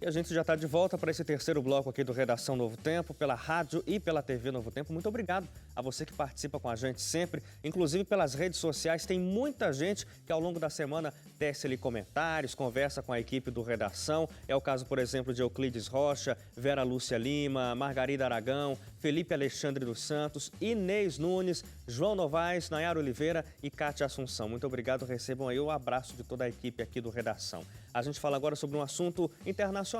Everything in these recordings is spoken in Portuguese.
E a gente já está de volta para esse terceiro bloco aqui do Redação Novo Tempo, pela rádio e pela TV Novo Tempo. Muito obrigado a você que participa com a gente sempre, inclusive pelas redes sociais. Tem muita gente que ao longo da semana tece ali comentários, conversa com a equipe do Redação. É o caso, por exemplo, de Euclides Rocha, Vera Lúcia Lima, Margarida Aragão, Felipe Alexandre dos Santos, Inês Nunes, João Novaes, Nayara Oliveira e Cátia Assunção. Muito obrigado, recebam aí o abraço de toda a equipe aqui do Redação. A gente fala agora sobre um assunto internacional.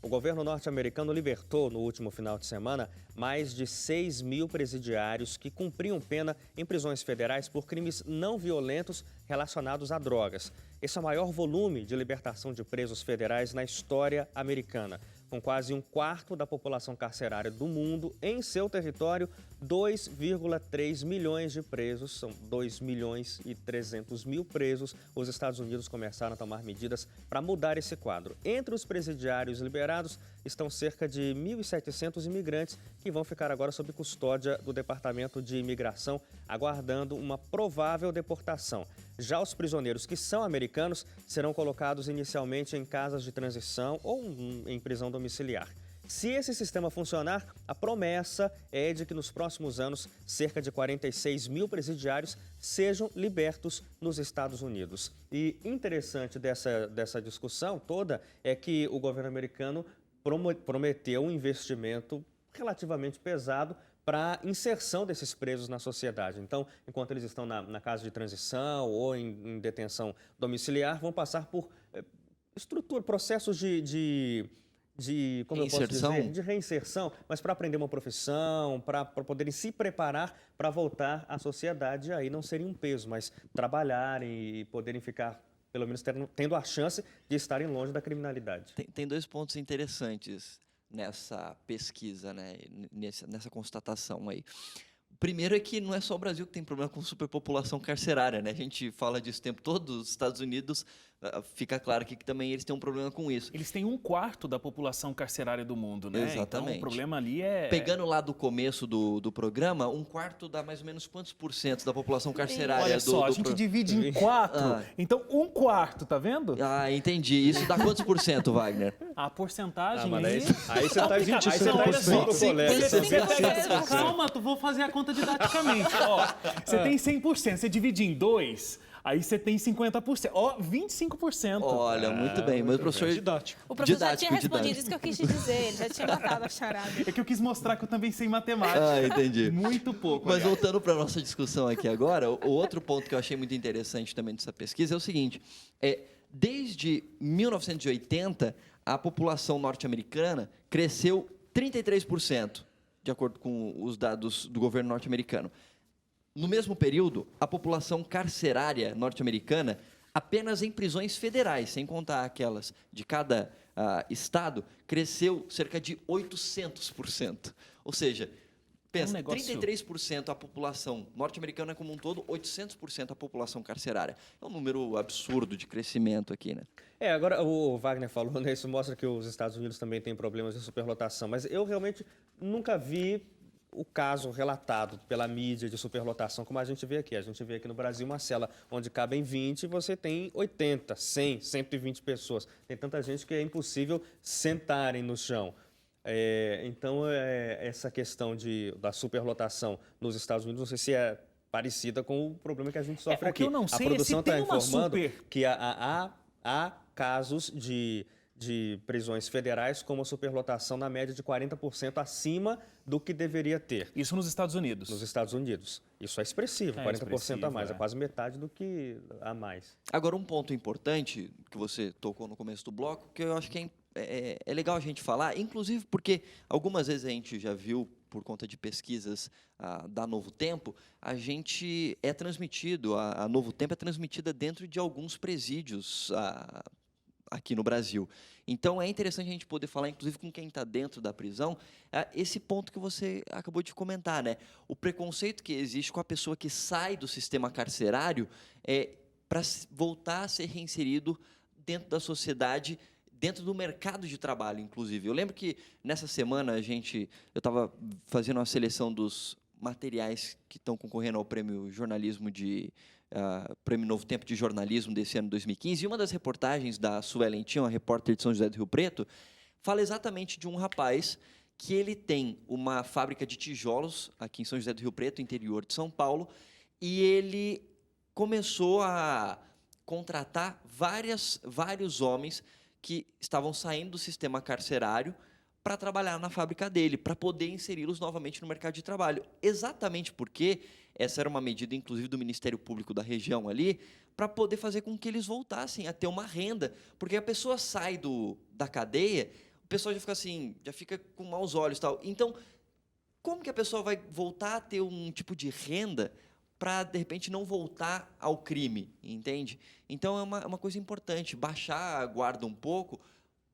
O governo norte-americano libertou no último final de semana mais de 6 mil presidiários que cumpriam pena em prisões federais por crimes não violentos relacionados a drogas. Esse é o maior volume de libertação de presos federais na história americana. Com quase um quarto da população carcerária do mundo em seu território, 2,3 milhões de presos, são 2 milhões e 300 mil presos. Os Estados Unidos começaram a tomar medidas para mudar esse quadro. Entre os presidiários liberados estão cerca de 1.700 imigrantes que vão ficar agora sob custódia do Departamento de Imigração, aguardando uma provável deportação. Já os prisioneiros que são americanos serão colocados inicialmente em casas de transição ou em prisão domiciliar. Se esse sistema funcionar, a promessa é de que nos próximos anos, cerca de 46 mil presidiários sejam libertos nos Estados Unidos. E interessante dessa discussão toda é que o governo americano prometeu um investimento relativamente pesado para a inserção desses presos na sociedade. Então, enquanto eles estão na casa de transição ou em detenção domiciliar, vão passar por processos como eu posso dizer, de reinserção, mas para aprender uma profissão, para poderem se preparar para voltar à sociedade, e aí não seria um peso, mas trabalharem e poderem ficar, pelo menos tendo a chance de estarem longe da criminalidade. Tem dois pontos interessantes nessa pesquisa, né? Nessa constatação aí. O primeiro é que não é só o Brasil que tem problema com superpopulação carcerária, né? A gente fala disso o tempo todo, os Estados Unidos, fica claro aqui que também eles têm um problema com isso. Eles têm um quarto da população carcerária do mundo, né? Exatamente. Então o problema ali é... Pegando lá do começo do programa, um quarto dá mais ou menos quantos por cento da população carcerária? Olha só, a gente divide em 4, então um quarto, tá vendo? Ah, entendi. Isso dá quantos por cento, Wagner? A porcentagem aí você está 25% do colégio. Calma, tu vou fazer a conta didaticamente. Ó, você tem 100%, você divide em 2, aí você tem 50%. Ó, 25%. Olha, muito bem. Mas o professor... Didático. O professor já tinha respondido isso que eu quis te dizer, ele já tinha matado a charada. É que eu quis mostrar que eu também sei matemática. Ah, entendi. Muito pouco. Mas aliás. voltando para a nossa discussão aqui agora, o outro ponto que eu achei muito interessante também dessa pesquisa é o seguinte, desde 1980, a população norte-americana cresceu 33%, de acordo com os dados do governo norte-americano. No mesmo período, a população carcerária norte-americana, apenas em prisões federais, sem contar aquelas de cada estado, cresceu cerca de 800%. Ou seja, pensa, 33% a população norte-americana como um todo, 800% a população carcerária. É um número absurdo de crescimento aqui, né? Agora o Wagner falou, né, isso mostra que os Estados Unidos também têm problemas de superlotação, mas eu realmente nunca vi o caso relatado pela mídia de superlotação, como a gente vê aqui. A gente vê aqui no Brasil uma cela onde cabem 20 e você tem 80, 100, 120 pessoas. Tem tanta gente que é impossível sentarem no chão. Então, essa questão da superlotação nos Estados Unidos, não sei se é parecida com o problema que a gente sofre aqui. O que eu não sei a produção é se tem está informando que há casos de prisões federais com uma superlotação na média de 40% acima do que deveria ter. Isso nos Estados Unidos? Nos Estados Unidos. Isso é expressivo, 40% a mais, é quase metade do que a mais. Agora, um ponto importante que você tocou no começo do bloco, que eu acho que é legal a gente falar, inclusive porque algumas vezes a gente já viu, por conta de pesquisas da Novo Tempo, a gente é transmitido, a Novo Tempo é transmitida dentro de alguns presídios aqui no Brasil. Então, é interessante a gente poder falar, inclusive com quem está dentro da prisão, esse ponto que você acabou de comentar, né? O preconceito que existe com a pessoa que sai do sistema carcerário para voltar a ser reinserido dentro da sociedade, dentro do mercado de trabalho, inclusive. Eu lembro que, nessa semana, eu estava fazendo uma seleção dos materiais que estão concorrendo ao Prêmio Jornalismo Prêmio Novo Tempo de Jornalismo desse ano 2015, e uma das reportagens da Suelen Tinha, uma repórter de São José do Rio Preto, fala exatamente de um rapaz que ele tem uma fábrica de tijolos aqui em São José do Rio Preto, interior de São Paulo, e ele começou a contratar vários homens que estavam saindo do sistema carcerário para trabalhar na fábrica dele, para poder inseri-los novamente no mercado de trabalho. Exatamente porque essa era uma medida, inclusive, do Ministério Público da região ali, para poder fazer com que eles voltassem a ter uma renda. Porque a pessoa sai da cadeia, o pessoal já fica assim, já fica com maus olhos e tal. Então, como que a pessoa vai voltar a ter um tipo de renda para, de repente, não voltar ao crime, entende? Então, é uma coisa importante, baixar a guarda um pouco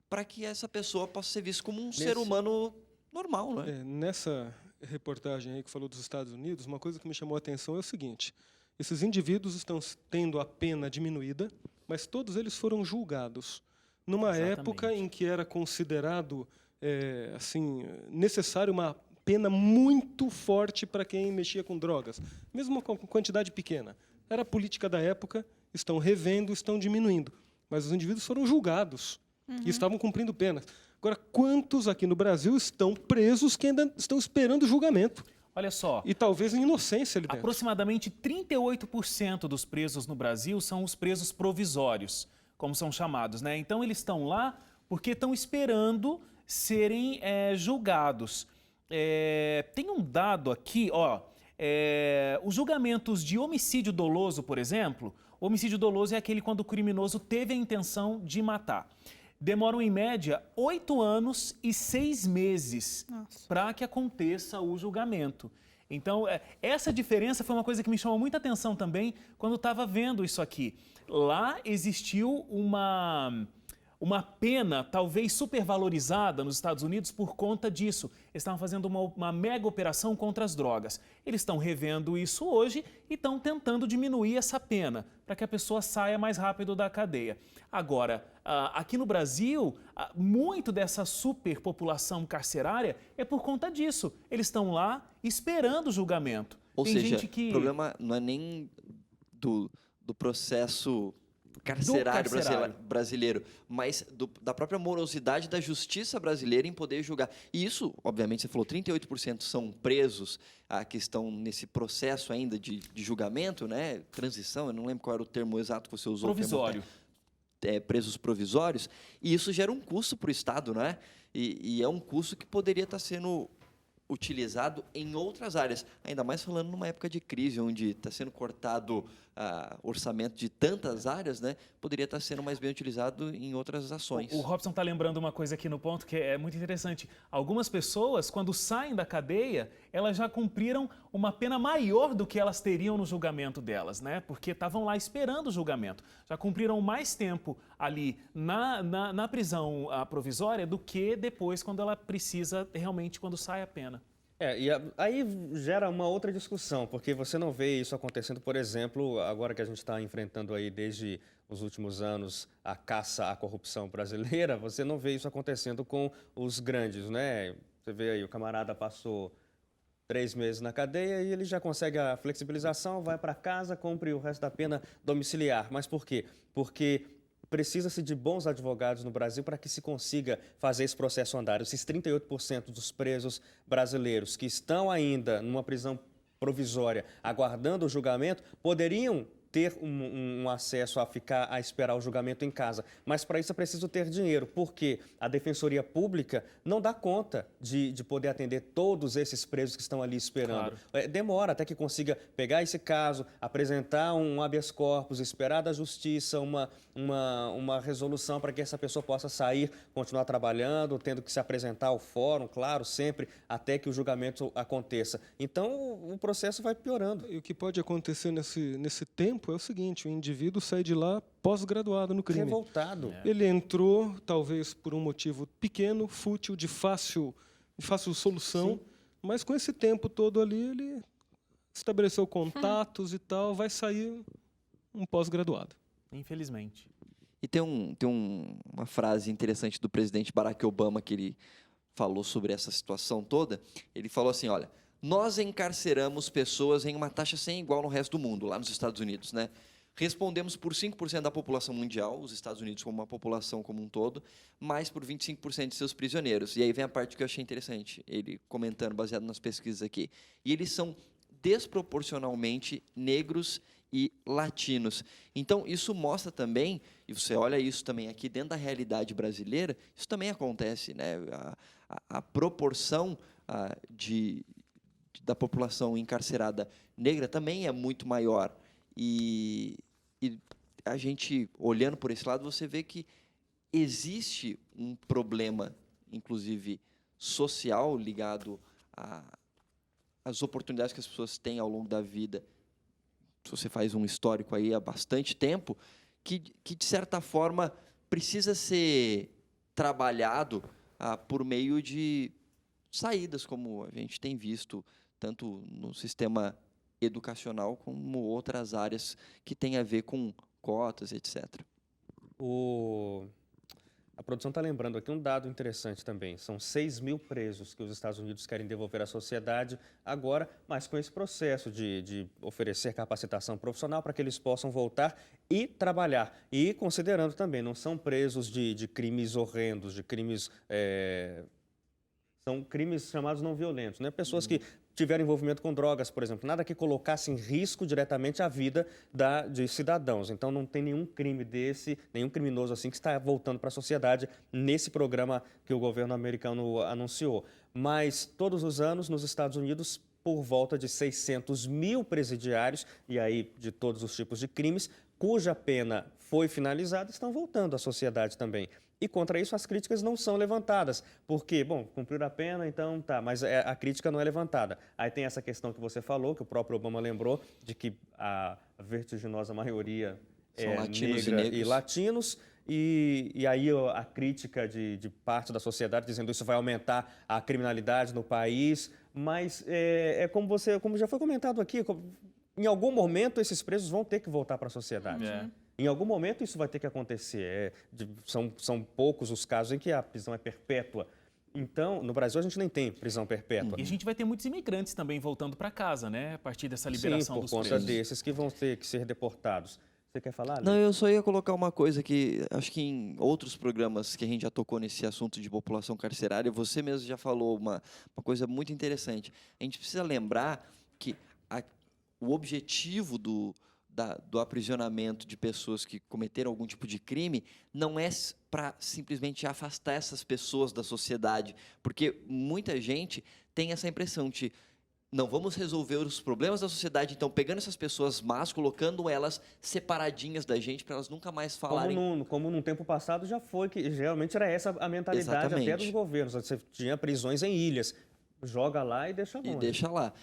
para que essa pessoa possa ser vista como um ser humano normal, não é? Nessa reportagem aí que falou dos Estados Unidos, uma coisa que me chamou a atenção é o seguinte: esses indivíduos estão tendo a pena diminuída, mas todos eles foram julgados numa época em que era considerado assim necessário uma pena muito forte para quem mexia com drogas, mesmo com quantidade pequena. Era a política da época, estão revendo, estão diminuindo, mas os indivíduos foram julgados e estavam cumprindo penas. Agora, quantos aqui no Brasil estão presos que ainda estão esperando julgamento? Olha só. E talvez em inocência ali dentro. Aproximadamente 38% dos presos no Brasil são os presos provisórios, como são chamados, né? Então, eles estão lá porque estão esperando serem julgados. Tem um dado aqui, ó. Os julgamentos de homicídio doloso, por exemplo, homicídio doloso é aquele quando o criminoso teve a intenção de matar. Demoram, em média, 8 anos e 6 meses para que aconteça o julgamento. Então, essa diferença foi uma coisa que me chamou muita atenção também quando estava vendo isso aqui. Lá existiu uma pena talvez supervalorizada nos Estados Unidos por conta disso. Eles estavam fazendo uma mega operação contra as drogas. Eles estão revendo isso hoje e estão tentando diminuir essa pena para que a pessoa saia mais rápido da cadeia. Agora, aqui no Brasil, muito dessa superpopulação carcerária é por conta disso. Eles estão lá esperando o julgamento. Ou Tem seja, gente que... o problema não é nem do processo carcerário brasileiro, mas da própria morosidade da justiça brasileira em poder julgar. E isso, obviamente, você falou, 38% são presos que estão nesse processo ainda de julgamento, né? Transição, eu não lembro qual era o termo exato que você usou. Provisório. Presos provisórios, e isso gera um custo para o Estado, né? E é um custo que poderia estar sendo utilizado em outras áreas, ainda mais falando numa época de crise, onde está sendo cortado orçamento de tantas áreas, né? Poderia estar sendo mais bem utilizado em outras ações. O Robson está lembrando uma coisa aqui no ponto que é muito interessante. Algumas pessoas, quando saem da cadeia, elas já cumpriram uma pena maior do que elas teriam no julgamento delas, né? Porque estavam lá esperando o julgamento. Já cumpriram mais tempo ali na prisão provisória do que depois, quando ela precisa realmente, quando sai a pena. E aí gera uma outra discussão, porque você não vê isso acontecendo, por exemplo, agora que a gente está enfrentando aí desde os últimos anos a caça à corrupção brasileira, você não vê isso acontecendo com os grandes, né? Você vê aí, o camarada passou 3 meses na cadeia e ele já consegue a flexibilização, vai para casa, cumpre o resto da pena domiciliar. Mas por quê? Porque precisa-se de bons advogados no Brasil para que se consiga fazer esse processo andar. Esses 38% dos presos brasileiros que estão ainda numa prisão provisória, aguardando o julgamento, poderiam ter um acesso a esperar o julgamento em casa. Mas para isso é preciso ter dinheiro, porque a Defensoria Pública não dá conta de poder atender todos esses presos que estão ali esperando. Claro. Demora até que consiga pegar esse caso, apresentar um habeas corpus, esperar da Justiça uma resolução para que essa pessoa possa sair, continuar trabalhando, tendo que se apresentar ao fórum, claro, sempre, até que o julgamento aconteça. Então, o processo vai piorando. E o que pode acontecer nesse tempo é o seguinte: o indivíduo sai de lá pós-graduado no crime. Revoltado. Ele entrou, talvez por um motivo pequeno, fútil, de fácil solução, sim, mas com esse tempo todo ali, ele estabeleceu contatos e tal, vai sair um pós-graduado. Infelizmente. E tem uma frase interessante do presidente Barack Obama que ele falou sobre essa situação toda. Ele falou assim, olha, nós encarceramos pessoas em uma taxa sem igual no resto do mundo, lá nos Estados Unidos, né? Respondemos por 5% da população mundial, os Estados Unidos como uma população como um todo, mais por 25% de seus prisioneiros. E aí vem a parte que eu achei interessante, ele comentando, baseado nas pesquisas aqui. E eles são desproporcionalmente negros e latinos. Então, isso mostra também, e você olha isso também aqui dentro da realidade brasileira, isso também acontece, né? A proporção da população encarcerada negra também é muito maior. E a gente, olhando por esse lado, você vê que existe um problema, inclusive social, ligado às oportunidades que as pessoas têm ao longo da vida. Se você faz um histórico aí há bastante tempo, que de certa forma, precisa ser trabalhado por meio de saídas, como a gente tem visto, tanto no sistema educacional como outras áreas que têm a ver com cotas, etc. A produção está lembrando aqui um dado interessante também. São 6 mil presos que os Estados Unidos querem devolver à sociedade agora, mas com esse processo de oferecer capacitação profissional para que eles possam voltar e trabalhar. E considerando também, não são presos de crimes horrendos, de crimes... São crimes chamados não violentos, né? Pessoas que tiveram envolvimento com drogas, por exemplo. Nada que colocasse em risco diretamente a vida de cidadãos. Então, não tem nenhum crime desse, nenhum criminoso assim que está voltando para a sociedade nesse programa que o governo americano anunciou. Mas, todos os anos, nos Estados Unidos, por volta de 600 mil presidiários, e aí de todos os tipos de crimes, cuja pena foi finalizada, estão voltando à sociedade também. E contra isso as críticas não são levantadas, porque, bom, cumpriram a pena, então tá, mas a crítica não é levantada. Aí tem essa questão que você falou, que o próprio Obama lembrou, de que a vertiginosa maioria são latinos negra e latinos, e aí a crítica de parte da sociedade dizendo que isso vai aumentar a criminalidade no país, mas como já foi comentado aqui, em algum momento esses presos vão ter que voltar para a sociedade. Em algum momento isso vai ter que acontecer. São poucos os casos em que a prisão é perpétua. Então, no Brasil a gente nem tem prisão perpétua. E a gente vai ter muitos imigrantes também voltando para casa, né? A partir dessa liberação dos presos. Sim, por conta desses que vão ter que ser deportados. Você quer falar, Lê? Não, eu só ia colocar uma coisa que acho que em outros programas que a gente já tocou nesse assunto de população carcerária, você mesmo já falou uma coisa muito interessante. A gente precisa lembrar que o objetivo do aprisionamento de pessoas que cometeram algum tipo de crime não é para simplesmente afastar essas pessoas da sociedade, porque muita gente tem essa impressão de não vamos resolver os problemas da sociedade, então pegando essas pessoas más, colocando elas separadinhas da gente para elas nunca mais falarem. Como num tempo passado já foi, que geralmente era essa a mentalidade Exatamente. até dos governos. Você tinha prisões em ilhas, joga lá e deixa longe. E deixa lá.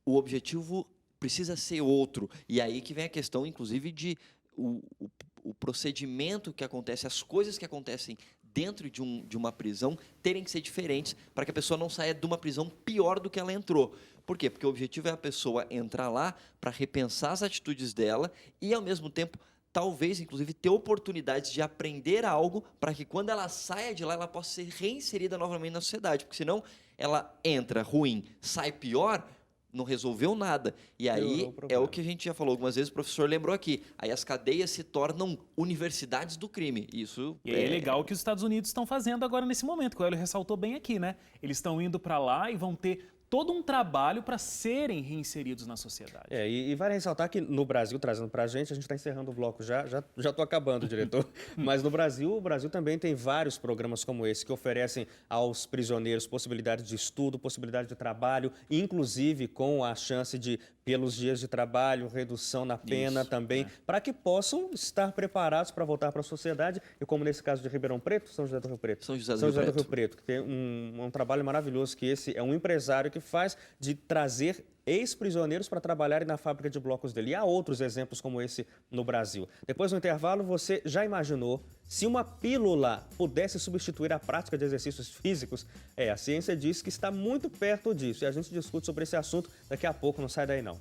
O objetivo precisa ser outro. E aí que vem a questão, inclusive, de o procedimento que acontece, as coisas que acontecem dentro de uma prisão terem que ser diferentes para que a pessoa não saia de uma prisão pior do que ela entrou. Por quê? Porque o objetivo é a pessoa entrar lá para repensar as atitudes dela e, ao mesmo tempo, talvez, inclusive, ter oportunidades de aprender algo para que, quando ela saia de lá, ela possa ser reinserida novamente na sociedade. Porque, senão, ela entra ruim, sai pior, não resolveu nada. E aí é o que a gente já falou algumas vezes, o professor lembrou aqui. Aí as cadeias se tornam universidades do crime. Isso é legal que os Estados Unidos estão fazendo agora nesse momento, que o Hélio ressaltou bem aqui, né? Eles estão indo para lá e vão ter todo um trabalho para serem reinseridos na sociedade. E vale ressaltar que no Brasil, trazendo para a gente está encerrando o bloco já estou acabando, diretor, mas no Brasil, o Brasil também tem vários programas como esse que oferecem aos prisioneiros possibilidades de estudo, possibilidade de trabalho, inclusive com a chance de, pelos dias de trabalho, redução na pena também, para que possam estar preparados para voltar para a sociedade, e como nesse caso de Ribeirão Preto, São José do Rio Preto. São José do Rio Preto, que tem um trabalho maravilhoso, que esse é um empresário que faz de trazer ex-prisioneiros para trabalharem na fábrica de blocos dele. E há outros exemplos como esse no Brasil. Depois do intervalo, você já imaginou se uma pílula pudesse substituir a prática de exercícios físicos? A ciência diz que está muito perto disso. E a gente discute sobre esse assunto daqui a pouco. Não sai daí, não.